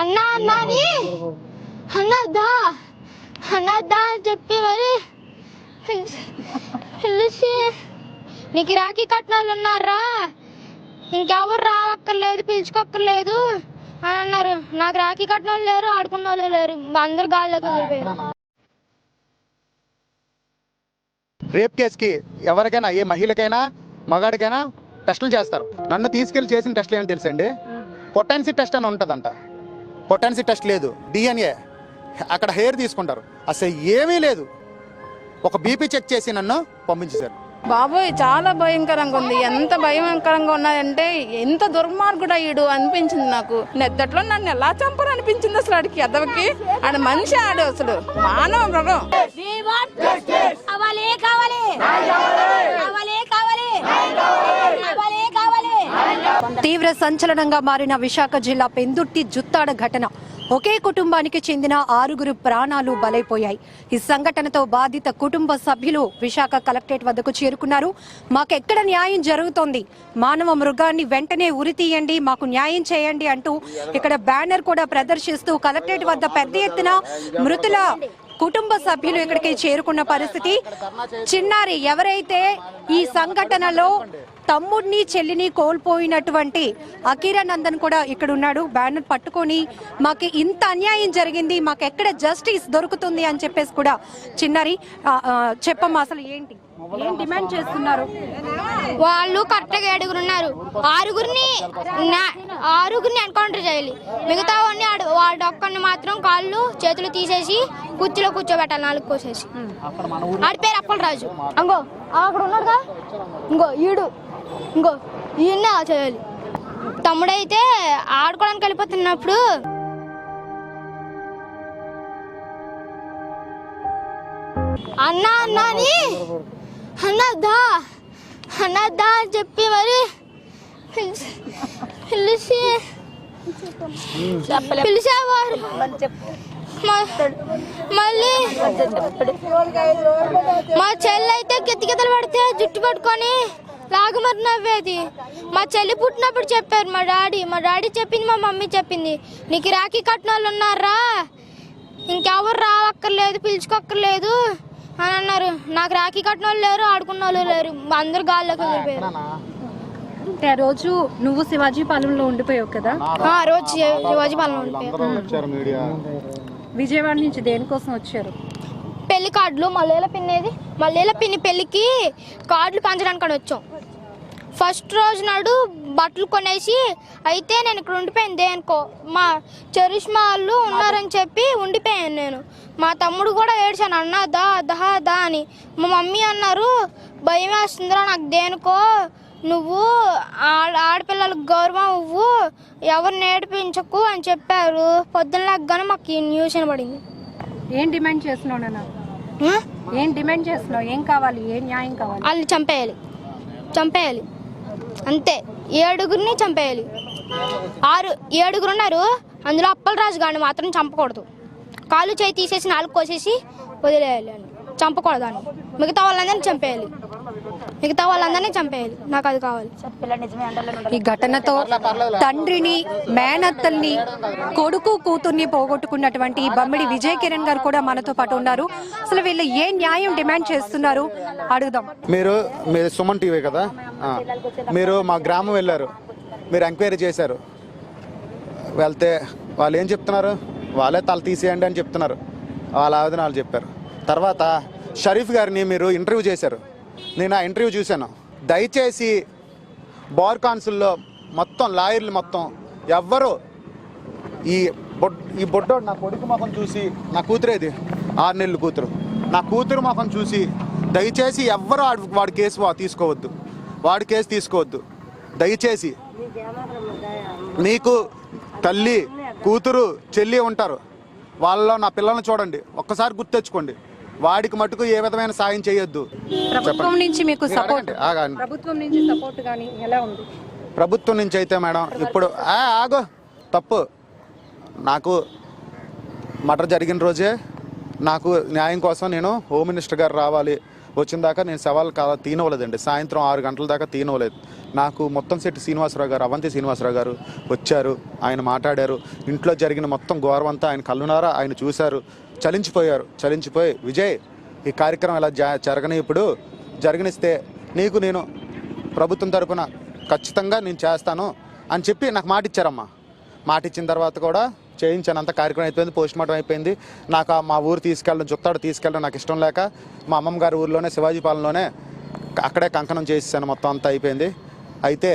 అన్నా అన్నాని అన్నదా అన్నదా అని చెప్పి మరి పిలిచి నీకు రాఖీ కట్నాలు ఉన్నారా, ఇంకెవరు రావక్కర్లేదు, పిలుచుకోక్కర్లేదు అని అన్నారు. నాకు రాఖీ కట్నాలు లేరు, ఆడుకున్న వాళ్ళు లేరు, అందరు గాల్లోకి వదిలిపోయారు. రేప్ కేసుకి ఎవరికైనా, ఏ మహిళకైనా మగాడికైనా టెస్టులు చేస్తారు. నన్ను తీసుకెళ్లి చేసిన టెస్టులు ఏంటి తెలుసండి? పొటెన్సీ టెస్ట్ అని ఉంటుందంట. పొటెన్సీ టెస్ట్ లేదు, DNA, అక్కడ హెయిర్ తీసుకుంటారు, అసలు ఏమీ లేదు. ఒక బీపీ చెక్ చేసి నన్ను పంపించేశారు. బాబోయ్ చాలా భయంకరంగా ఉంది. ఎంత భయంకరంగా ఉన్నదంటే ఎంత దుర్మార్గుడు అయ్యాడు అనిపించింది నాకు. నెద్దట్లో నన్ను ఎలా చంపరు అనిపించింది అసలు. ఆడికి ఎద్దవకి ఆడ మనిషి, ఆడు అసలు మానవ మృగం. తీవ్ర సంచలనంగా మారిన విశాఖ జిల్లా పెందుర్తి జుత్తాడ ఘటన. ఒకే కుటుంబానికి చెందిన 6 ప్రాణాలు బలైపోయాయి. ఈ సంఘటనతో బాధిత కుటుంబ సభ్యులు విశాఖ కలెక్టరేట్ వద్దకు చేరుకున్నారు. మాకెక్కడ న్యాయం జరుగుతోంది, మానవ మృగాన్ని వెంటనే ఉరితీయండి, మాకు న్యాయం చేయండి అంటూ ఇక్కడ బ్యానర్ కూడా ప్రదర్శిస్తూ కలెక్టరేట్ వద్ద పెద్ద ఎత్తున మృతుల కుటుంబ సభ్యులు ఇక్కడికి చేరుకున్న పరిస్థితి. చిన్నారి ఎవరైతే ఈ సంఘటనలో తమ్ముడిని చెల్లిని కోల్పోయినటువంటి అకిరానందన్ కూడా ఇక్కడ ఉన్నాడు. బ్యానర్ పట్టుకొని మాకు ఇంత అన్యాయం జరిగింది, మాకు ఎక్కడ జస్టిస్ దొరుకుతుంది అని చెప్పేసి కూడా చిన్నారి చెప్పమ్మా, అసలు ఏంటి, ఏం డిమాండ్ చేస్తున్నారు? వాళ్ళు కరెక్ట్గా 7 ఉన్నారు, 6గురిని ఎన్కౌంటర్ చేయాలి. మిగతా వాడి ఒక్కడిని మాత్రం కాళ్ళు చేతులు తీసేసి కుర్చీలో కూర్చోబెట్టాలి, 4 కోసేసి. ఆడి పేరు అప్పలరాజు. అంగో అక్కడ ఉన్నాడుగా, ఇంకో ఈయన్నే చేయాలి. తమ్ముడైతే ఆడుకోవడానికి వెళ్ళిపోతున్నప్పుడు అన్నా అన్నాని అన్నదా అని చెప్పి మరి పిలిచేవారు. మళ్ళీ మా చెల్లి అయితే కితకితలు పడితే జుట్టు పట్టుకొని లాగమరి నవ్వేది. మా చెల్లి పుట్టినప్పుడు చెప్పారు మా డాడీ చెప్పింది, మా మమ్మీ చెప్పింది, నీకు రాఖీ కట్నాలు ఉన్నారా, ఇంకెవరు రావక్కర్లేదు, పిలుచుకోక్కర్లేదు అని అన్నారు. నాకు రాఖీ కట్నాలు లేరు, ఆడుకున్న వాళ్ళు లేరు, అందరు గాల్లోకి వదిలిపోయారు. రోజు నువ్వు శివాజీ పాలెంలో ఉండిపోయావు కదా? రోజు శివాజీ పాలెంలో ఉండిపోయావు. విజయవాడ నుంచి దేనికోసం వచ్చారు? పెళ్లి కార్డులు, మల్లెల పిన్ని పెళ్లికి కార్డులు పంచడానికి అని వచ్చాం. ఫస్ట్ రోజు నాడు బట్టలు కొనేసి అయితే నేను ఇక్కడ ఉండిపోయాను. దేనికో మా చరిష్మా వాళ్ళు ఉన్నారని చెప్పి ఉండిపోయాను నేను. మా తమ్ముడు కూడా ఏడ్చాను, అన్నా దా అని. మా మమ్మీ అన్నారు, భయం వేస్తుందిరా నాకు, దేనికో నువ్వు ఆడపిల్లలకు గౌరవం ఇవ్వు, ఎవరిని ఏడిపించకు అని చెప్పారు. పొద్దున్న లేకగానే మాకు ఈ న్యూస్ వినబడింది. ఏం డిమాండ్ చేస్తున్నావు నాన్న? ఏం డిమాండ్ చేస్తున్నావు? ఏం కావాలి, ఏం న్యాయం కావాలి? వాళ్ళని చంపేయాలి అంతే. 7గురిని చంపేయాలి. 7 ఉన్నారు, అందులో అప్పలరాజు గారిని మాత్రం చంపకూడదు. కాళ్ళు చేయి తీసేసి 4 కోసేసి వదిలేయాలి అని, చంపకూడదు అని. మిగతా వాళ్ళందరినీ చంపేయాలి. నాకు అది కావాలి. ఈ ఘటనతో తండ్రిని, మేనత్తల్ని, కొడుకు కూతుర్ని పోగొట్టుకున్నటువంటి బమ్మిడి విజయ్ కిరణ్ గారు కూడా మనతో పాటు ఉన్నారు. అసలు వీళ్ళు ఏ న్యాయం డిమాండ్ చేస్తున్నారు అడుగుదాం. మీరు సుమన్ టీవీ కదా, మీరు మా గ్రామం వెళ్ళారు, మీరు ఎంక్వైరీ చేశారు. వెళ్తే వాళ్ళు ఏం చెప్తున్నారు? వాళ్ళే తల తీసేయండి అని చెప్తున్నారు. వాళ్ళ ఆవేదన చెప్పారు. తర్వాత షరీఫ్ గారిని మీరు ఇంటర్వ్యూ చేశారు. నేను ఆ ఇంటర్వ్యూ చూశాను. దయచేసి బార్ కౌన్సిల్లో మొత్తం లాయర్లు మొత్తం ఎవ్వరు ఈ బొడ్డోడు నా కొడుకు ముఖం చూసి, నా కూతురేది 6 నెలల కూతురు, నా కూతురు ముఖం చూసి దయచేసి ఎవ్వరు వాడి కేసు తీసుకోవద్దు. దయచేసి మీకు తల్లి, కూతురు, చెల్లి ఉంటారు, వాళ్ళలో నా పిల్లల్ని చూడండి, ఒక్కసారి గుర్తెచ్చుకోండి. వాడికి మటుకు ఏ విధమైన సాయం చేయొద్దు. ప్రభుత్వం నుంచి మీకు సపోర్ట్, ప్రభుత్వం నుంచి సపోర్ట్ గాని ఎలా ఉంది? ప్రభుత్వం నుంచి అయితే మేడం ఇప్పుడు తప్పు. నాకు మర్డర్ జరిగిన రోజే నాకు న్యాయం కోసం నేను హోమ్ మినిస్టర్ గారు రావాలి, వచ్చిన దాకా నేను సవాల్ తీనవలేదండి. సాయంత్రం 6 గంటల దాకా తీనవలేదు. నాకు మొత్తం సెట్ శ్రీనివాసరావు గారు, అవంతి శ్రీనివాసరావు గారు వచ్చారు. ఆయన మాట్లాడారు. ఇంట్లో జరిగిన మొత్తం గౌరవం అంతా ఆయన కళ్ళునారా ఆయన చూశారు. చలించిపోయి విజయ్ ఈ కార్యక్రమం ఇలా జరగని ఇప్పుడు జరగనిస్తే నీకు నేను ప్రభుత్వం తరపున ఖచ్చితంగా నేను చేస్తాను అని చెప్పి నాకు మాట ఇచ్చారమ్మా. మాట ఇచ్చిన తర్వాత కూడా చేయించాను. అంత కార్యక్రమం అయిపోయింది. పోస్ట్ మార్టం అయిపోయింది. నాకు మా ఊరు జుత్తాడు తీసుకెళ్ళడం నాకు ఇష్టం లేక మా అమ్మమ్మ గారి ఊరిలోనే శివాజీపాలెంలోనే అక్కడే కంకణం చేసేసాను. మొత్తం అంతా అయిపోయింది. అయితే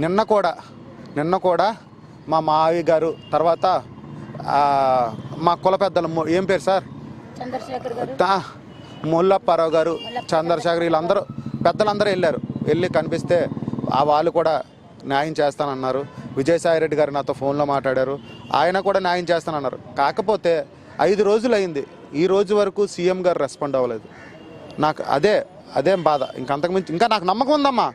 నిన్న కూడా మా మావి గారు తర్వాత మా కుల పెద్దలు ఏం పేరు సార్ ముల్లప్పారావు గారు, చంద్రశేఖర్ వీళ్ళందరూ పెద్దలందరూ వెళ్ళి కనిపిస్తే వాళ్ళు కూడా న్యాయం చేస్తానన్నారు. విజయసాయిరెడ్డి గారు నాతో ఫోన్లో మాట్లాడారు. ఆయన కూడా న్యాయం చేస్తానన్నారు. కాకపోతే 5 రోజులు అయింది. ఈ రోజు వరకు సీఎం గారు రెస్పాండ్ అవ్వలేదు. నాకు అదేం బాధ. ఇంకంతకుమించి ఇంకా నాకు నమ్మకం ఉందమ్మా.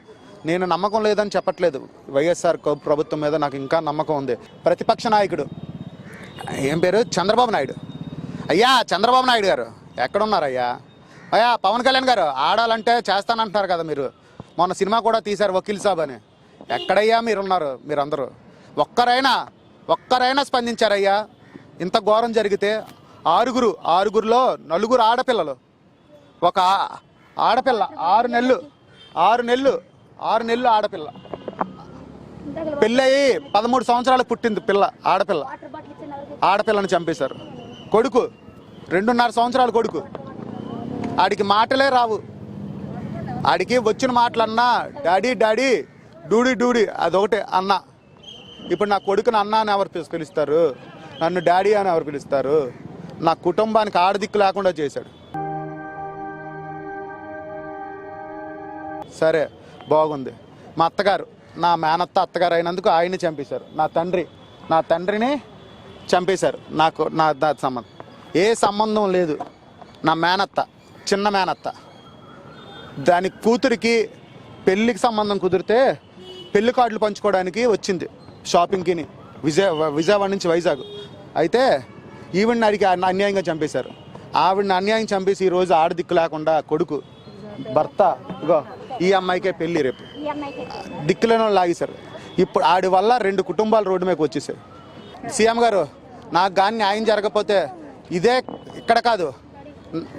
నేను నమ్మకం లేదని చెప్పట్లేదు. వైఎస్ఆర్ ప్రభుత్వం మీద నాకు ఇంకా నమ్మకం ఉంది. ప్రతిపక్ష నాయకుడు ఏం పేరు చంద్రబాబు నాయుడు. అయ్యా చంద్రబాబు నాయుడు గారు ఎక్కడున్నారయ్యా? అయ్యా పవన్ కళ్యాణ్ గారు ఆడాలంటే చేస్తానంటున్నారు కదా మీరు. మొన్న సినిమా కూడా తీశారు వకీల్ సాబ్ అని. ఎక్కడయ్యా మీరున్నారు? మీరందరూ ఒక్కరైనా స్పందించారయ్యా? ఇంత ఘోరం జరిగితే ఆరుగురులో 4 ఆడపిల్లలు, ఒక ఆడపిల్ల 6 నెలలు ఆడపిల్ల పెళ్ళయి 13 సంవత్సరాలు పుట్టింది పిల్ల, ఆడపిల్లని చంపేశారు. కొడుకు 2.5 సంవత్సరాల కొడుకు. ఆడికి మాటలే రావు. ఆడికి వచ్చిన మాటలన్నా డాడీ డూడీ అదొకటే అన్న. ఇప్పుడు నా కొడుకుని అన్న అని ఎవరు పిలుస్తారు? నన్ను డాడీ అని ఎవరు పిలుస్తారు? నా కుటుంబానికి ఆడదిక్కు లేకుండా చేశాడు. సరే బాగుంది. మా అత్తగారు, నా మేనత్త అత్తగారు అయినందుకు ఆయన్ని చంపేశారు. నా తండ్రిని చంపేశారు. నాకు నా సంబంధం ఏ సంబంధం లేదు. నా మేనత్త, చిన్న మేనత్త, దాని కూతురికి పెళ్ళికి సంబంధం కుదిరితే పెళ్లి కార్డులు పంచుకోవడానికి వచ్చింది షాపింగ్కి విజయవాడ నుంచి వైజాగ్. అయితే ఈవిడ్ని అడిగి అన్యాయంగా చంపేశారు. ఆవిడని అన్యాయం చంపేసి ఈరోజు ఆడదిక్కు లేకుండా కొడుకు భర్త ఇగో ఈ అమ్మాయికే పెళ్ళి రేపు దిక్కులను లాగేశారు. ఇప్పుడు ఆడి వల్ల 2 కుటుంబాలు రోడ్డు మీదకి వచ్చేసాయి. సీఎం గారు నాకు కానీ న్యాయం జరగకపోతే ఇదే ఇక్కడ కాదు,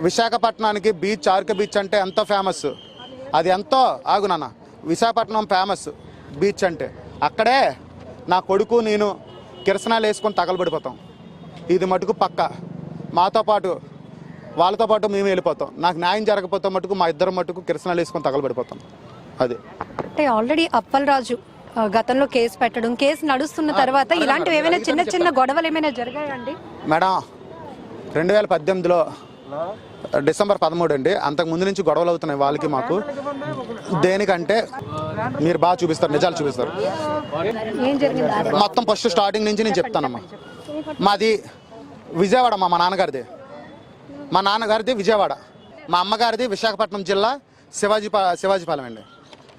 విశాఖపట్నానికి బీచ్ ఆర్కే బీచ్ అంటే ఎంతో ఫేమస్. అది ఎంతో నాన్న విశాఖపట్నం ఫేమస్ బీచ్ అంటే. అక్కడే నా కొడుకు నేను కిరసనాలు వేసుకొని తగలబడిపోతాం. ఇది మటుకు పక్క. మాతో పాటు వాళ్ళతో పాటు మేము వెళ్ళిపోతాం. నాకు న్యాయం జరగకపోతే మటుకు మా ఇద్దరు మటుకు కిరసనాలు వేసుకొని తగలబడిపోతాం. అది అంటే ఆల్రెడీ అప్పలరాజు గతంలో కేసు పెట్టడం, కేసు నడుస్తున్న తర్వాత ఇలాంటివి ఏమైనా చిన్న గొడవలు ఏమైనా జరిగాయండి? మేడం 2018లో డిసెంబర్ 13 అండి. అంతకు ముందు నుంచి గొడవలు అవుతున్నాయి వాళ్ళకి మాకు. దేనికంటే మీరు బాగా చూపిస్తారు, నిజాలు చూపిస్తారు. మొత్తం ఫస్ట్ స్టార్టింగ్ నుంచి నేను చెప్తానమ్మా. మాది విజయవాడ. మా నాన్నగారిది విజయవాడ. మా అమ్మగారిది విశాఖపట్నం జిల్లా శివాజీపాలెం అండి.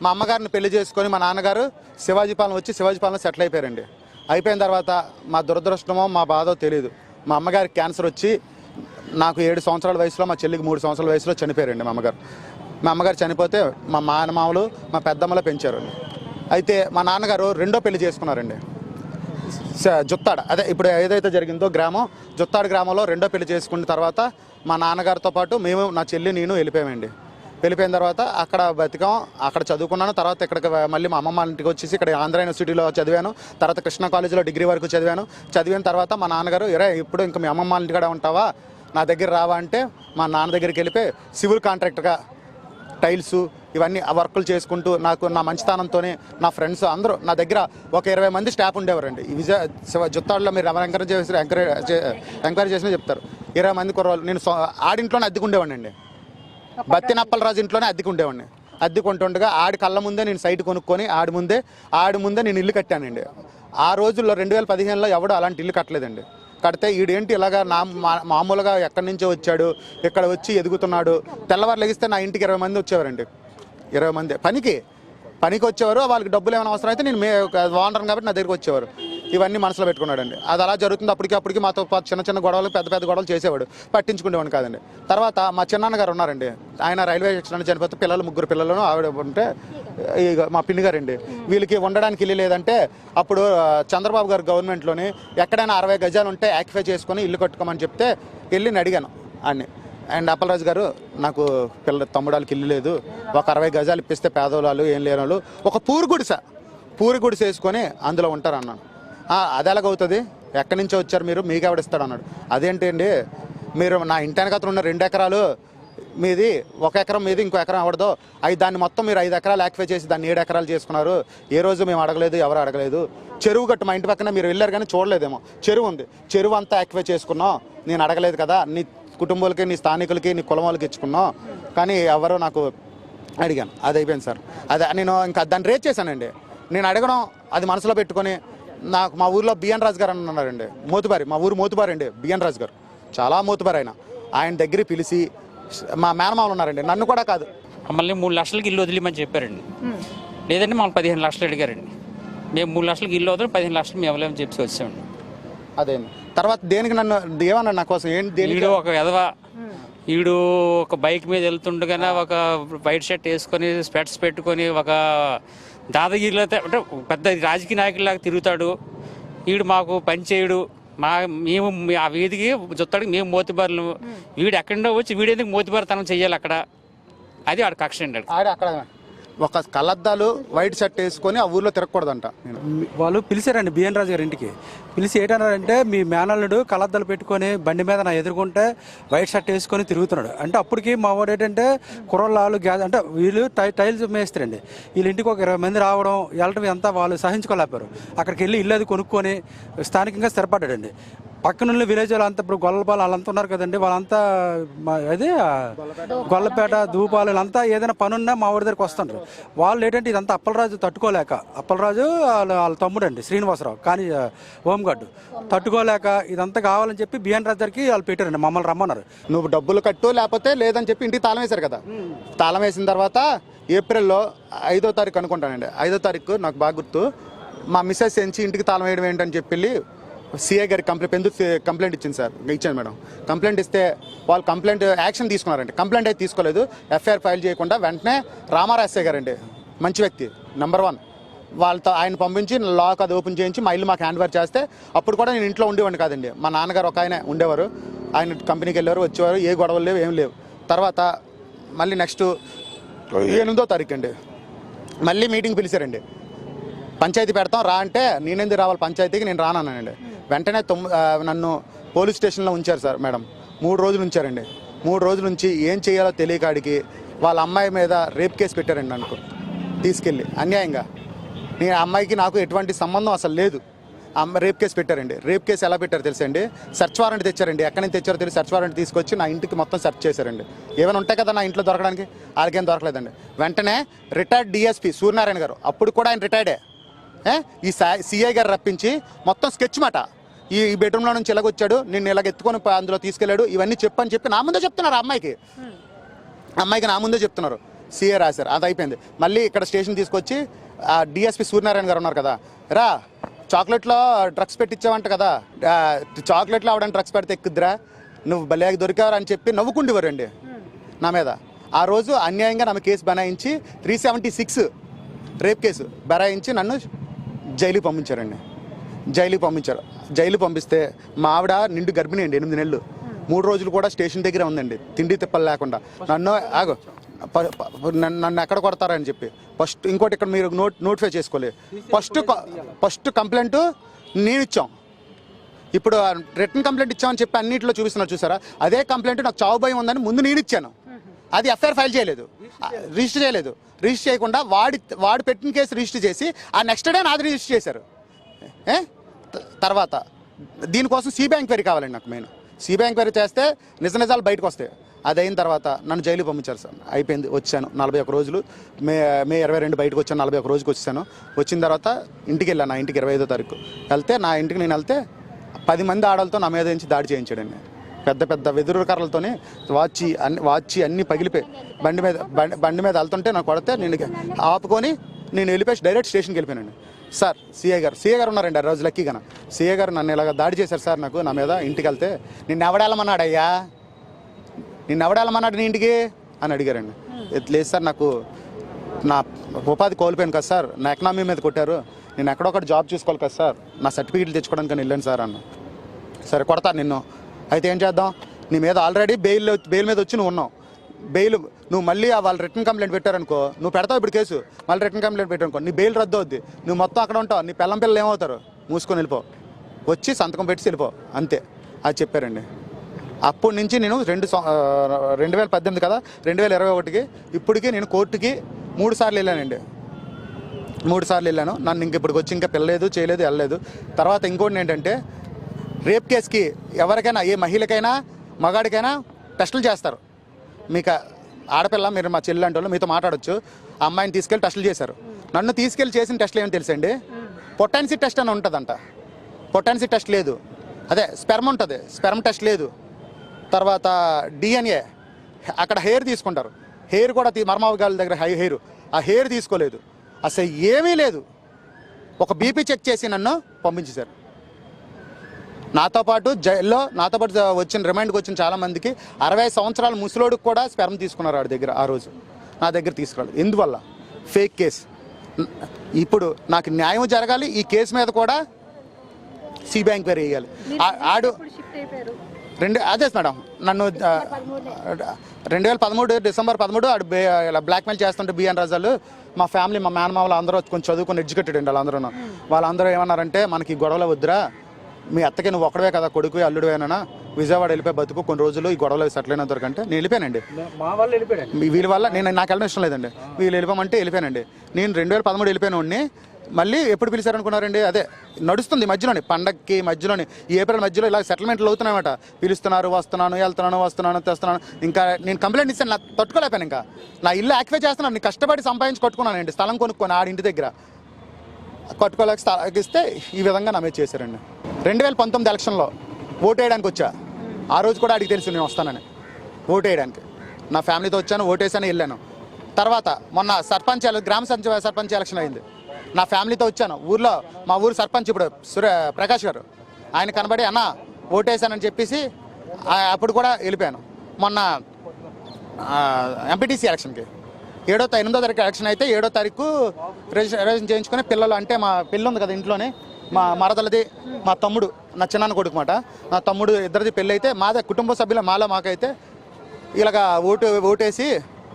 మా అమ్మగారిని పెళ్లి చేసుకొని మా నాన్నగారు శివాజీపాలెం వచ్చి శివాజీపాలెం సెటిల్ అయిపోయారండి. అయిపోయిన తర్వాత మా దురదృష్టమో మా బాధో తెలియదు, మా అమ్మగారికి క్యాన్సర్ వచ్చి నాకు 7 సంవత్సరాల వయసులో, మా చెల్లికి 3 సంవత్సరాల వయసులో చనిపోయారండి మా అమ్మగారు. చనిపోతే మా మామలు మా పెద్దమ్మలో పెంచారు. అయితే మా నాన్నగారు 2వ పెళ్లి చేసుకున్నారండి. జుత్తాడ, అదే ఇప్పుడు ఏదైతే జరిగిందో గ్రామం, జుత్తాడ గ్రామంలో 2వ పెళ్లి చేసుకున్న తర్వాత మా నాన్నగారితో పాటు మేము, నా చెల్లి, నేను వెళ్ళిపోయామండి. వెళ్ళిపోయిన తర్వాత అక్కడ బతికాం, అక్కడ చదువుకున్నాను. తర్వాత ఇక్కడికి మళ్ళీ మా అమ్మమ్మ ఇంటికి వచ్చేసి ఇక్కడ ఆంధ్ర యూనివర్సిటీలో చదివాను. తర్వాత కృష్ణా కాలేజీలో డిగ్రీ వరకు చదివిన తర్వాత మా నాన్నగారు ఇప్పుడు ఇంకా మీ అమ్మమ్మ ఇంటికాడ ఉంటావా, నా దగ్గర రావా అంటే మా నాన్న దగ్గరికి వెళ్ళిపోయి సివిల్ కాంట్రాక్టర్గా టైల్స్ ఇవన్నీ ఆ వర్కులు చేసుకుంటూ నాకు నా మంచితనంతోనే నా ఫ్రెండ్స్ అందరూ నా దగ్గర ఒక 20 మంది స్టాఫ్ ఉండేవారండి. ఈ జుత్తాడులో మీరు ఎవరు ఎంక్వైరీ చేసినా చెప్తారు. 20 మంది కుర్రవాళ్ళు. నేను ఆడింట్లోనే అద్దెకుండేవాడిని అండి. బత్తినప్పలరాజు ఇంట్లోనే అద్దెకుండేవాడిని. అద్దెకుంటుండగా ఆడి కళ్ళ ముందే నేను సైట్ కొనుక్కొని ఆడి ముందే నేను ఇల్లు కట్టానండి. ఆ రోజుల్లో 2015లో ఎవడు అలాంటి ఇల్లు కట్టలేదండి. కడితే ఈడేంటి ఇలాగా మామూలుగా ఎక్కడి నుంచో వచ్చాడు, ఇక్కడ వచ్చి ఎదుగుతున్నాడు. తెల్లవారు లెగిస్తే నా ఇంటికి 20 మంది వచ్చేవారండి. 20 మంది పనికి వచ్చేవారు. వాళ్ళకి డబ్బులు ఏమైనా అవసరం అయితే నేను ఓనర్ కాబట్టి నా దగ్గరికి వచ్చేవారు. ఇవన్నీ మనసులో పెట్టుకున్నాడండి. అది అలా జరుగుతుంది. అప్పటికి మాతో చిన్న చిన్న గొడవలు పెద్ద పెద్ద గొడవలు చేసేవాడు, పట్టించుకునేవాడు కాదండి. తర్వాత మా చిన్నాన్నగారు ఉన్నారండి, ఆయన రైల్వే యాక్సిడెంట్ చనిపోతే ముగ్గురు పిల్లలను ఆవిడ ఉంటే మా పిన్ని గారండి, వీళ్ళకి ఉండడానికి ఇల్లు లేదంటే అప్పుడు చంద్రబాబు గారు గవర్నమెంట్లోని ఎక్కడైనా 60 గజాలు ఉంటే యాక్టిఫై చేసుకొని ఇల్లు కట్టుకోమని చెప్తే వెళ్ళి అడిగాను అన్ని. అండ్ అప్పలరాజు గారు నాకు తమ్ముడాలకి ఇల్లు లేదు, ఒక 60 గజాలు ఇప్పిస్తే పేదవాళ్ళు ఏం లేని వాళ్ళు ఒక పూరి గుడిసె వేసుకొని అందులో ఉంటారు అన్నాను. అది ఎలాగవుతుంది, ఎక్కడి నుంచో వచ్చారు మీరు, మీకు ఎవడిస్తాడు అన్నాడు. అదేంటి అండి, మీరు నా ఇంటి వెనకాల ఉన్న 2 ఎకరాలు మీది, 1 ఎకరం మీది, ఇంకో ఎకరం ఎవడదో, దాన్ని మొత్తం మీరు 5 ఎకరాలు యాక్టిఫై చేసి దాన్ని 7 ఎకరాలు చేసుకున్నారు. ఏ రోజు మేము అడగలేదు, ఎవరు అడగలేదు. చెరువు గట్టు మా ఇంటి పక్కన మీరు వెళ్ళారు కానీ చూడలేదేమో, చెరువు ఉంది, చెరువు అంతా యాక్టిఫై చేసుకున్నాం, నేను అడగలేదు కదా, నీ కుటుంబాలకి నీ స్థానికులకి నీ కులం వాళ్ళకి ఇచ్చుకున్నాం, కానీ ఎవరో నాకు అడిగాను. అది అయిపోయింది సార్. అదే నేను ఇంకా దాన్ని రేట్ చేశానండి. నేను అడగడం అది మనసులో పెట్టుకొని నాకు మా ఊర్లో బిఎన్ రాజు గారు అని ఉన్నారండి, మోతుబారి, మా ఊరు మోతుబారి అండి, బిఎన్ రాజు గారు చాలా మోతుబారి. ఆయన దగ్గరికి పిలిచి మా మేనమామలు ఉన్నారండి, నన్ను కూడా కాదు, మమ్మల్ని 3 లక్షలకి ఇల్లు వదిలేమని చెప్పారండి. లేదంటే మమ్మల్ని 15 లక్షలు అడిగారండి. మేము 3 లక్షలకి ఇల్లు వదిలి 15 లక్షలు మేము ఇవ్వలేమని చెప్పి వచ్చామండి. అదేండి. తర్వాత దేనికి నన్ను ఏమన్నా నా కోసం ఏంటి, వీడు ఒక ఎదవ, వీడు ఒక బైక్ మీద వెళ్తుండగానే ఒక వైట్ షర్ట్ వేసుకొని స్పెట్స్ పెట్టుకొని ఒక దాదాగిరిలో అంటే పెద్ద రాజకీయ నాయకులాగా తిరుగుతాడు. వీడు మాకు పని చేయడు, మేము ఆ వీధికి జొత్తాడికి మేము మోతిబారులు, వీడు ఎక్కడో వచ్చి వీడేందుకు మోతిబారుతనం చెయ్యాలి అక్కడ, అది ఆడ కక్ష అండి. అక్కడ ఒక కళ్ళద్దాలు వైట్ షర్ట్ వేసుకొని ఆ ఊర్లో తిరగకూడదంట. వాళ్ళు పిలిచారండి బిఎన్ రాజు గారి ఇంటికి, పిలిచి ఏంటన్నారంటే మీ మేనల్లుడు కళ్ళద్దాలు పెట్టుకొని బండి మీద నా ఎదుర్కొంటే వైట్ షర్ట్ వేసుకొని తిరుగుతున్నాడు అంటే, అప్పటికి మా వాడు ఏంటంటే కుర్రోళ్ళు గ్యాస్ అంటే వీళ్ళు టైల్స్ మేస్తారండి, వీళ్ళ ఇంటికి ఒక 20 మంది రావడం వెళ్ళటం అంతా వాళ్ళు సహించుకోలేపారు. అక్కడికి వెళ్ళి ఇల్లు అది కొనుక్కొని స్థానికంగా స్థిరపడ్డాడండి. పక్కనున్న విలేజ్ వాళ్ళంతా ఇప్పుడు గొల్లపాలు వాళ్ళంతా ఉన్నారు కదండి, వాళ్ళంతా అదే గొల్లపేట దూపాలు వీళ్ళంతా ఏదైనా పనున్నా మా ఊరి దగ్గరికి వస్తుంటారు. వాళ్ళు ఏంటంటే ఇదంతా అప్పలరాజు తట్టుకోలేక, అప్పలరాజు వాళ్ళ తమ్ముడు అండి శ్రీనివాసరావు కానీ హోంగార్డు, తట్టుకోలేక ఇదంతా కావాలని చెప్పి బిఎన్ రాజు గారికి వాళ్ళు పెట్టారండి, మమ్మల్ని రమ్మన్నారు. నువ్వు డబ్బులు కట్టు లేకపోతే లేదని చెప్పి ఇంటికి తాళం వేశారు కదా. తాళం వేసిన తర్వాత ఏప్రిల్లో 5వ తారీఖు అనుకుంటానండి, 5వ తారీఖు నాకు బాగా గుర్తు, మా మిస్సెస్ ఎంచి ఇంటికి తాళం వేయడం ఏంటని చెప్పి సిఐ గారికి కంప్లైంట్ ఇచ్చింది సార్, ఇచ్చాను మేడం. కంప్లైంట్ ఇస్తే వాళ్ళు కంప్లైంట్ యాక్షన్ తీసుకున్నారండి. కంప్లైంట్ అయితే తీసుకోలేదు, ఎఫ్ఐఆర్ ఫైల్ చేయకుండా వెంటనే రామారావు ఎస్ఐ గారండి, మంచి వ్యక్తి, నెంబర్ 1, వాళ్ళతో ఆయన పంపించి లాక్ అది ఓపెన్ చేయించి మా ఇల్లు మాకు హ్యాండ్ ఓవర్ చేస్తే, అప్పుడు కూడా నేను ఇంట్లో ఉండేవాడిని కాదండి. మా నాన్నగారు ఒక ఆయన ఉండేవారు, ఆయన కంపెనీకి వెళ్ళేవారు, వచ్చేవారు, ఏ గొడవలు లేవు, ఏం లేవు. తర్వాత మళ్ళీ నెక్స్ట్ 8వ తారీఖు అండి మళ్ళీ మీటింగ్ పిలిచారండి. పంచాయతీ పెడతాం రా అంటే, నేనెందుకు రావాలి పంచాయతీకి, నేను రానన్నానండి. వెంటనే నన్ను పోలీస్ స్టేషన్లో ఉంచారు సార్ మేడం, 3 రోజులు ఉంచారండి. 3 రోజుల నుంచి ఏం చేయాలో తెలియకాడికి వాళ్ళ అమ్మాయి మీద రేప్ కేసు పెట్టారండి నాకు తీసుకెళ్ళి అన్యాయంగా. నేను అమ్మాయికి నాకు ఎటువంటి సంబంధం అసలు లేదు, రేప్ కేసు పెట్టారండి. రేప్ కేసు ఎలా పెట్టారు తెలుసండి, సెర్చ్ వారెంట్ తెచ్చారండి, ఎక్కడి నుంచి తెచ్చారో తెలిసి సెర్చ్ వారెంట్ తీసుకొచ్చి నా ఇంటికి మొత్తం సెర్చ్ చేశారండి. ఏమైనా ఉంటాయి కదా నా ఇంట్లో దొరకడానికి, వాళ్ళకేం దొరకలేదండి. వెంటనే రిటైర్డ్ డిఎస్పీ సూర్యనారాయణ గారు, అప్పుడు కూడా ఆయన రిటైర్డే, ఈ సిఐ గారు రప్పించి మొత్తం స్కెచ్ మాట, ఈ బెడ్రూమ్లో నుంచి ఇలాగొచ్చాడు, నిన్ను ఇలాగ ఎత్తుకొని అందులో తీసుకెళ్ళాడు, ఇవన్నీ చెప్పని చెప్పి నా ముందే చెప్తున్నారు. అమ్మాయికి నా ముందే చెప్తున్నారు. సిఐ రాశారు, అది అయిపోయింది. మళ్ళీ ఇక్కడ స్టేషన్ తీసుకొచ్చి డిఎస్పీ సూర్యనారాయణ గారు ఉన్నారు కదా, రా చాక్లెట్లో డ్రగ్స్ పెట్టించావంట కదా, చాక్లెట్లో అవడానికి డ్రగ్స్ పెడితే ఎక్కుద్దిరా, నువ్వు భలేగా దొరికావు అని చెప్పి నవ్వుకుండేవారండి నా మీద. ఆ రోజు అన్యాయంగా నా కేసు బనాయించి 376 రేప్ కేసు బనాయించి నన్ను జైలుకి పంపించారండి. జైలు పంపిస్తే మా ఆవిడ నిండు గర్భిణి అండి, 8 నెలలు, 3 రోజులు కూడా స్టేషన్ దగ్గర ఉందండి, తిండి తిప్పలు లేకుండా. నన్ను ఎక్కడ కొడతారని చెప్పి ఫస్ట్ ఇంకోటి ఇక్కడ మీరు నోటిఫై చేసుకోలేదు. ఫస్ట్ కంప్లైంట్ నేను ఇచ్చాం, ఇప్పుడు రిటర్న్ కంప్లైంట్ ఇచ్చామని చెప్పి అన్నింటిలో చూపిస్తున్నారు చూసారా, అదే కంప్లైంట్ నాకు చావు భయం ఉందని ముందు నేను ఇచ్చాను, అది ఎఫ్ఐఆర్ ఫైల్ చేయలేదు, రిజిస్టర్ చేయలేదు. రిజిస్టర్ చేయకుండా వాడు పెట్టిన కేసు రిజిస్టర్ చేసి ఆ నెక్స్ట్ డే నాది రిజిస్టర్ చేశారు. తర్వాత దీనికోసం సిబిఐ ఎంక్వైరీ కావాలండి నాకు, మెయిన్ సిబిఐ ఎంక్వైరీ చేస్తే నిజాలు బయటకు వస్తాయి. అది అయిన తర్వాత నన్ను జైలు పంపించారు సార్. అయిపోయింది, వచ్చాను 41 రోజులు, మే 22 బయటకు వచ్చాను, 41 రోజుకి వచ్చాను. వచ్చిన తర్వాత ఇంటికి వెళ్ళాను, నా ఇంటికి 25వ తారీఖు వెళ్తే, నా ఇంటికి నేను వెళ్తే 10 మంది ఆడలతో నా మీద నుంచి దాడి చేయించాడండి, పెద్ద పెద్ద వెదురు కర్రలతోని, వాచి అన్నీ పగిలిపోయి బండి మీద వెళ్తుంటే నాకు కొడితే నేను ఆపుకొని నేను వెళ్ళిపోయి డైరెక్ట్ స్టేషన్కి వెళ్ళిపోయానండి. సార్ సీఏ గారు ఉన్నారండి ఆ రోజు లక్కీగా. సీఏ గారు నన్ను ఇలాగ దాడి చేశారు సార్ నాకు నా మీద. ఇంటికి వెళ్తే నిన్ను ఎవడేళ్ళమన్నాడు అయ్యా, నిన్ను ఎవడేళ్ళమన్నాడు నీ ఇంటికి అని అడిగారండి. లేదు సార్, నాకు నా ఉపాధి కోల్పోయాను కదా సార్, నా ఎకనామీ మీద కొట్టారు, నేను ఎక్కడొక్కటి జాబ్ చూసుకోవాలి కదా సార్, నా సర్టిఫికేట్లు తెచ్చుకోవడానికి వెళ్ళాను సార్ అన్న. సరే కొడతాను నిన్ను, అయితే ఏం చేద్దాం, నీ మీద ఆల్రెడీ బెయిల్ మీద వచ్చి నువ్వు ఉన్నావు, బెయిల్ నువ్వు మళ్ళీ వాళ్ళు రిటర్న్ కంప్లైంట్ పెట్టారనుకో, నువ్వు పెడతావు ఇప్పుడు కేసు, మళ్ళీ రిటర్న్ కంప్లైంట్ పెట్టారనుకో, నీ బెయిల్ రద్దు అవుద్ది, నువ్వు మొత్తం అక్కడ ఉంటావు, నీ పిల్లలు ఏమవుతారు, మూసుకొని వెళ్ళిపో, వచ్చి సంతకం పెట్టి వెళ్ళిపో అంతే, అది చెప్పారండి. అప్పటి నుంచి నేను 2018 కదా 2021కి ఇప్పటికీ నేను కోర్టుకి 3 సార్లు వెళ్ళానండి. 3 సార్లు వెళ్ళాను. నన్ను ఇంక ఇప్పటికి వచ్చి ఇంకా పిల్లలేదు, చేయలేదు, వెళ్ళలేదు. తర్వాత ఇంకోటి ఏంటంటే, రేప్ కేసుకి ఎవరికైనా, ఏ మహిళకైనా మగాడికైనా టెస్టులు చేస్తారు. మీకు ఆడపిల్ల, మీరు మా చెల్లి అంటే వాళ్ళు మీతో మాట్లాడొచ్చు, ఆ అమ్మాయిని తీసుకెళ్ళి టెస్టులు చేశారు. నన్ను తీసుకెళ్ళి చేసిన టెస్టులు ఏమో తెలుసండి, పొటాన్సీ టెస్ట్ అని ఉంటుందంట, పొటాన్సీ టెస్ట్ లేదు. అదే స్పెర్మ్ ఉంటుంది, స్పెర్మ్ టెస్ట్ లేదు. తర్వాత DNA, అక్కడ హెయిర్ తీసుకుంటారు, హెయిర్ కూడా మర్మావగాల దగ్గర హెయిర్, ఆ హెయిర్ తీసుకోలేదు, అసలు ఏమీ లేదు. ఒక బీపీ చెక్ చేసి నన్ను పంపించేశారు. నాతో పాటు జైల్లో నాతో పాటు వచ్చిన రిమైండ్కి వచ్చిన చాలామందికి 60 సంవత్సరాల ముసలోడికి కూడా స్పెర్మ్ తీసుకున్నారు వాడి దగ్గర. ఆ రోజు నా దగ్గర తీసుకురాలేదు. ఎందువల్ల? Fake case. ఇప్పుడు నాకు న్యాయం జరగాలి, ఈ కేసు మీద కూడా సిబిఐ ఎంక్వైరీ చేయాలి. ఆడు అదే మేడం, నన్ను 2013 డిసెంబర్ 13 ఆడు బ్లాక్మెయిల్ చేస్తుంటే బిఎన్ రాజాలు, మా ఫ్యామిలీ, మా మేనమామలు అందరూ కొంచెం చదువుకొని ఎడ్యుకేటెడ్ అండి వాళ్ళందరూ ఏమన్నారంటే, మనకి గొడవలు వద్దురా, మీ అత్తకి నువ్వు ఒక్కడవే కదా కొడుకు అల్లుడు అయినా, విజయవాడ వెళ్ళిపోయి బతుకు కొన్ని రోజులు, ఈ గొడవలు సెటిల్ అయినంత వరకు అంటే నేను వెళ్ళిపోయానండి. వీళ్ళ వల్ల నాకు వెళ్ళడం ఇష్టం లేదండి, వీళ్ళు వెళ్ళిపోమంటే వెళ్ళిపోయానండి. నేను 2013 వెళ్ళిపోయిన వాడిని. మళ్ళీ ఎప్పుడు పిలిచారనుకున్నారండి, అదే నడుస్తుంది మధ్యలోని, పండగకి మధ్యలోని, ఈ ఏప్రిల్ మధ్యలో ఇలా సెటిల్మెంట్లు అవుతున్నాయన్నమాట. పిలుస్తున్నారు, వస్తున్నాను, వెళ్తున్నాను, తెస్తున్నాను. ఇంకా నేను కంప్లైంట్ ఇస్తాను, నాకు తట్టుకోలేకపోయాను. ఇంకా నా ఇల్లు యాక్టివేట్ చేస్తున్నాను, నేను కష్టపడి సంపాదించి కట్టుకున్నానండి, స్థలం కొనుక్కొని ఆడి ఇంటి దగ్గర కట్టుకోలేక ఇస్తే ఈ విధంగా నా మీద చేశారండి. 2019 ఎలక్షన్లో ఓటు వేయడానికి వచ్చా. ఆ రోజు కూడా ఆడికి తెలుసు నేను వస్తానని, ఓటు వేయడానికి నా ఫ్యామిలీతో వచ్చాను, ఓటేసాను, వెళ్ళాను. తర్వాత మొన్న గ్రామ సర్పంచ్ ఎలక్షన్ అయింది, నా ఫ్యామిలీతో వచ్చాను. ఊర్లో మా ఊరు సర్పంచ్ ఇప్పుడు ప్రకాష్ గారు, ఆయన కనబడి అన్న ఓటేసానని చెప్పేసి అప్పుడు కూడా వెళ్ళిపోయాను. మొన్న ఎంపీటీసీ ఎలక్షన్కి 8వ తారీఖు ఎలక్షన్ అయితే 7వ తారీఖు రిజిస్ట్రేషన్ చేయించుకొని పిల్లలు, అంటే మా పిల్ల ఉంది కదా ఇంట్లోనే, మా మరదలది, మా తమ్ముడు, నా చిన్నాన్న కొడుకు మాట, నా తమ్ముడు ఇద్దరిది పెళ్ళి అయితే, మాదే కుటుంబ సభ్యుల మాకైతే ఇలాగ ఓటేసి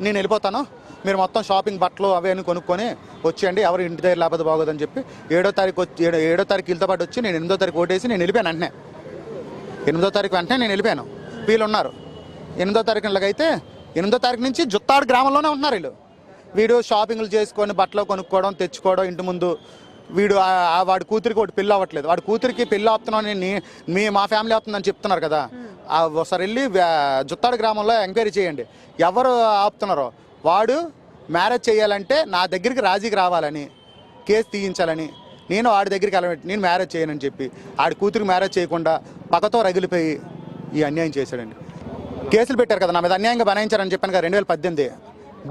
నేను వెళ్ళిపోతాను, మీరు మొత్తం షాపింగ్ బట్టలు అవి అని కొనుక్కొని వచ్చేయండి, ఎవరు ఇంటి దగ్గర లేకపోతే బాగోదని చెప్పి 7వ తారీఖు వీళ్ళతో పాటు వచ్చి నేను 8వ తారీఖు ఓటేసి నేను వెళ్ళిపోయాను. వెంటనే 8వ తారీఖు వెంటనే నేను వెళ్ళిపోయాను. వీళ్ళు ఉన్నారు 8వ తారీఖు ఇలాగైతే 8వ తారీఖు నుంచి జుత్తాడు గ్రామంలోనే ఉంటున్నారు వీళ్ళు. వీడు షాపింగ్లు చేసుకొని బట్టలు కొనుక్కోవడం, తెచ్చుకోవడం ఇంటి ముందు. వీడు వాడి కూతురికి ఒకటి పెళ్ళి అవ్వట్లేదు, వాడి కూతురికి పెళ్ళి ఆపుతున్నాను మా ఫ్యామిలీ ఆపుతుందని చెప్తున్నారు కదా, ఒకసారి వెళ్ళి జుత్తాడు గ్రామంలో ఎంక్వైరీ చేయండి, ఎవరు ఆపుతున్నారో. వాడు మ్యారేజ్ చేయాలంటే నా దగ్గరికి రాజీకి రావాలని, కేసు తీయించాలని, నేను వాడి దగ్గరికి వెళ్ళబెట్టి నేను మ్యారేజ్ చేయనని చెప్పి ఆడి కూతురికి మ్యారేజ్ చేయకుండా పక్కతో రగిలిపోయి ఈ అన్యాయం చేశాడండి. కేసులు పెట్టారు కదా నా మీద, అన్యాయంగా బనాయించారని చెప్పాను కదా 2018.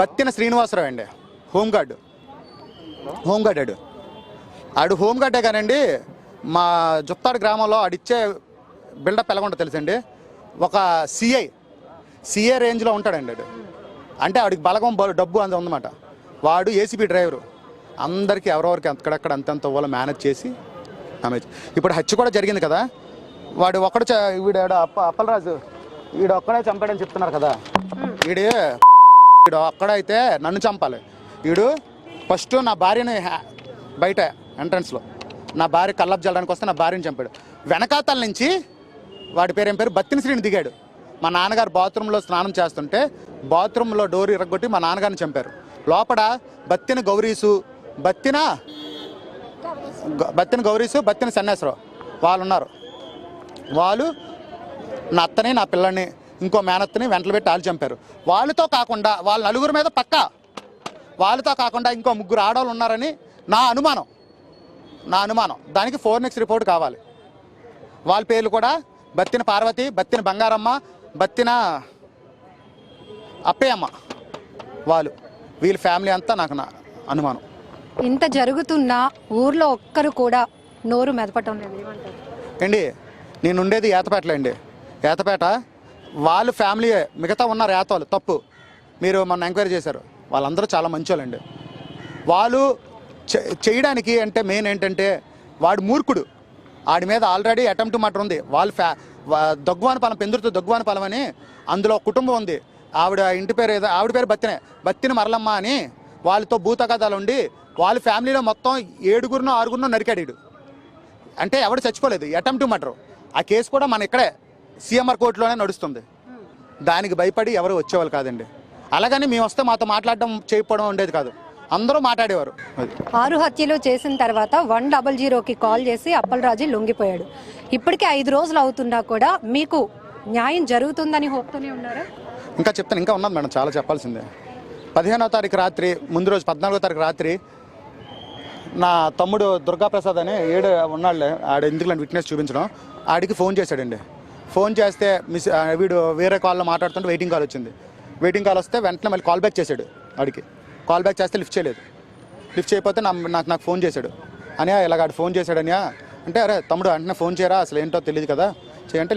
బత్తిన శ్రీనివాసరావు అండి, హోంగార్డ్ ఆడు హోంగార్డే కానండి. మా జుత్తాడు గ్రామంలో ఆడిచ్చే బిల్డప్ ఎలాగుంటో తెలుసండి, ఒక సిఐ రేంజ్లో ఉంటాడండి ఆడు. అంటే ఆడికి బలగం డబ్బు అంత ఉందన్నమాట. వాడు ఏసీపీ డ్రైవరు, అందరికీ ఎవరెవరికి అక్కడక్కడ అంతంత వాళ్ళు మేనేజ్ చేసి ఇప్పుడు హత్య కూడా జరిగింది కదా, వాడు ఒక్కడు వీడు అప్పలరాజు వీడు ఒక్కడే చంపాడని చెప్తున్నారు కదా, వీడు ఒక్కడైతే నన్ను చంపాలి. వీడు ఫస్ట్ నా భార్యని బయట ఎంట్రన్స్లో నా భార్య కల్లాపు జల్లడానికి వస్తే నా భార్యని చంపాడు. వెనకాతల నుంచి వాడి పేరు బత్తిన శ్రీని దిగాడు. మా నాన్నగారు బాత్రూంలో స్నానం చేస్తుంటే బాత్రూంలో డోర్ ఇరగొట్టి మా నాన్నగారిని చంపారు. లోపల బత్తిన గౌరీసు, బత్తిన సన్యాసరావు వాళ్ళు ఉన్నారు. వాళ్ళు నా అత్తని, నా పిల్లని, ఇంకో మేనత్తని వెంటలు పెట్టి వాళ్ళు చంపారు. వాళ్ళతో కాకుండా వాళ్ళ నలుగురు మీద వాళ్ళతో కాకుండా ఇంకో 3 ఆడవాళ్ళు ఉన్నారని నా అనుమానం. దానికి ఫోరెన్సిక్ రిపోర్ట్ కావాలి. వాళ్ళ పేర్లు కూడా బత్తిన పార్వతి, బత్తిన బంగారమ్మ, బత్తిన అప్పయ్యమ్మ. వీళ్ళ ఫ్యామిలీ అంతా నాకు అనుమానం. ఇంత జరుగుతున్నా ఊర్లో ఒక్కరు కూడా నోరు మెదపటం లేదు, ఏమంటారు? అండి నేను ఉండేది ఏతపేటలో అండి. ఏతపేట వాళ్ళు ఫ్యామిలీ, మిగతా ఉన్నారు ఏతవాళ్ళు తప్పు. మీరు మొన్న ఎంక్వైరీ చేశారు, వాళ్ళందరూ చాలా మంచోళ్ళండి. వాళ్ళు చేయడానికి అంటే మెయిన్ ఏంటంటే వాడు మూర్ఖుడు, ఆడి మీద ఆల్రెడీ అటెంప్ట్ మర్డర్ ఉంది. వాళ్ళు దగ్గువానిపాలెం, పెందుర్తి దగ్గువానిపాలెం అని అందులో కుటుంబం ఉంది. ఆవిడ ఇంటి పేరు ఏదో, ఆవిడ పేరు బత్తిన మరలమ్మ అని. వాళ్ళతో భూతగాదాలు ఉండి వాళ్ళ ఫ్యామిలీలో మొత్తం 7గురినో 6గురినో నరికాడు. అంటే ఎవడు చచ్చిపోలేదు, అటెంప్ట్ మర్డర్. ఆ కేసు కూడా మన ఇక్కడే సిఎంఆర్ కోర్టులోనే నడుస్తుంది. దానికి భయపడి ఎవరు వచ్చేవాళ్ళు కాదండి. అలాగని మేము వస్తే మాతో మాట్లాడడం చేయకపోవడం ఉండేది కాదు, అందరూ మాట్లాడేవారు. 6 హత్యలు చేసిన తర్వాత 100కి కాల్ చేసి అప్పలరాజు లొంగిపోయాడు. ఇప్పటికే 5 రోజులు అవుతున్నా కూడా మీకు న్యాయం జరుగుతుందని హోప్తోనే ఉన్నారా? ఇంకా చెప్తాను, ఇంకా ఉన్నది మేడం, చాలా చెప్పాల్సిందే. 15వ తారీఖు రాత్రి, ముందు రోజు 14వ తారీఖు రాత్రి నా తమ్ముడు దుర్గాప్రసాద్ అని ఉన్నాడులే, ఆడ ఎందుకులాంటి విట్నెస్ చూపించడం, ఆడికి ఫోన్ చేశాడండి. ఫోన్ చేస్తే వీడు వేరే కాల్లో మాట్లాడుతుంటే వెయిటింగ్ కాల్ వచ్చింది. వెయిటింగ్ కాల్ వస్తే వెంటనే మళ్ళీ కాల్ బ్యాక్ చేశాడు. ఆడికి కాల్ బ్యాక్ చేస్తే లిఫ్ట్ చేయలేదు. లిఫ్ట్ చేయకపోతే నాకు ఫోన్ చేశాడు. అని ఇలాగ ఆడు ఫోన్ చేశాడని అంటే, అరే తమ్ముడు వెంటనే ఫోన్ చేయరా, అసలు ఏంటో తెలియదు కదా చేయంటే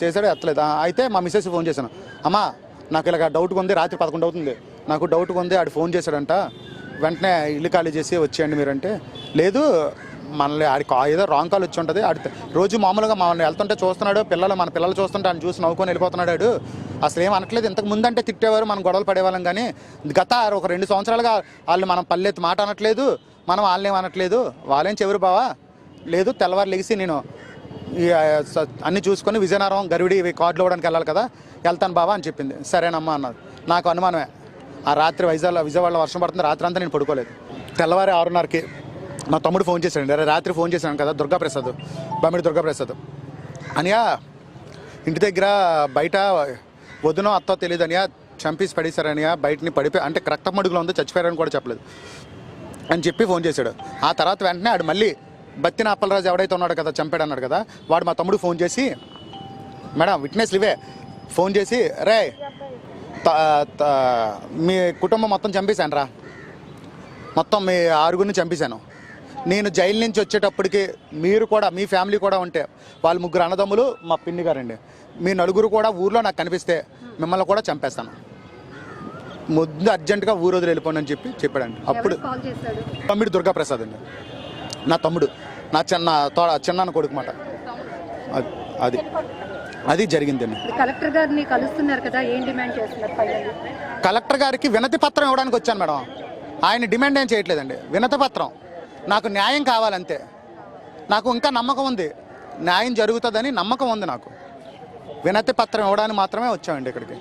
చేశాడు, ఎత్తలేదు. అయితే మా మిస్సెస్ ఫోన్ చేశాను, అమ్మా నాకు ఇలాగ డౌట్గా ఉంది, రాత్రి 11 అవుతుంది, నాకు డౌట్గా ఉంది, ఆడు ఫోన్ చేశాడంట, వెంటనే ఇల్లు ఖాళీ చేసి వచ్చేయండి మీరంటే. లేదు మనల్ని ఆడికి ఏదో రాంగ్ కాల్ వచ్చి ఉంటుంది, ఆడి రోజు మామూలుగా మనల్ని వెళ్తుంటే చూస్తున్నాడు, మన పిల్లలు చూస్తుంటే ఆయన చూసి నవ్వుకొని వెళ్ళిపోతున్నాడు, ఆడు అసలు ఏం అనట్లేదు. ఇంతకు ముందంటే తిట్టేవారు, మనం గొడవలు పడేవాళ్ళం, కానీ గత ఒక 2 సంవత్సరాలుగా వాళ్ళు మనం పల్లెత్తి మాట అనట్లేదు, మనం వాళ్ళేం అనట్లేదు. వాళ్ళేం చెవురు బావా, లేదు తెల్లవారు లెగిసి నేను అన్నీ చూసుకొని విజయనగరం గరివిడి కార్డులు ఇవ్వడానికి వెళ్ళాలి కదా, వెళ్తాను బావా అని చెప్పింది. సరేనమ్మా అన్నది. నాకు అనుమానమే, ఆ రాత్రి విజయవాడలో వర్షం పడుతుంది, రాత్రి అంతా నేను పడుకోలేదు. తెల్లవారి 6:30కి మా తమ్ముడు ఫోన్ చేశాడు, రాత్రి ఫోన్ చేశాను కదా, దుర్గాప్రసాద్, బమ్మిడి దుర్గాప్రసాద్ అనియా ఇంటి దగ్గర బయట వదినో అత్తో తెలియదు అనియా చంపేసి పడేశారనియా, బయటని పడిపోయి అంటే రక్తమడుగులో ఉంది, చచ్చిపోయారని కూడా చెప్పలేదు అని చెప్పి ఫోన్ చేశాడు. ఆ తర్వాత వెంటనే ఆడు మళ్ళీ బత్తిన అప్పలరాజు ఎవడైతే ఉన్నాడు కదా, చంపాడు అన్నాడు కదా, వాడు మా తమ్ముడు ఫోన్ చేసి, మేడం విట్నెస్లు ఇవే, ఫోన్ చేసి రే మీ కుటుంబం మొత్తం చంపేశాను రా, మొత్తం మీ 6గురిని చంపేశాను. నేను జైలు నుంచి వచ్చేటప్పటికి మీరు కూడా, మీ ఫ్యామిలీ కూడా ఉంటే, వాళ్ళు 3 అన్నదమ్ములు, మా పిన్ని గారండి, మీ 4 కూడా ఊర్లో నాకు కనిపిస్తే మిమ్మల్ని కూడా చంపేస్తాను, ముందు అర్జెంటుగా ఊరు వదిలి వెళ్ళిపోండి అని చెప్పాడండి. అప్పుడు తమ్ముడు దుర్గాప్రసాద్ అండి, నా తమ్ముడు, నా చిన్న కొడుకు మాట. అది జరిగిందండి. కలెక్టర్ గారిని కలుస్తున్నారు కదా, ఏం డిమాండ్ చేస్తున్నారు? కలెక్టర్ గారికి వినతి పత్రం ఇవ్వడానికి వచ్చాను మేడం, ఆయన డిమాండ్ ఏం చేయట్లేదండి, వినతి పత్రం. నాకు న్యాయం కావాలంతే, నాకు ఇంకా నమ్మకం ఉంది, న్యాయం జరుగుతుందని నమ్మకం ఉంది నాకు. వినతి పత్రం ఇవ్వడానికి మాత్రమే వచ్చామండి ఇక్కడికి.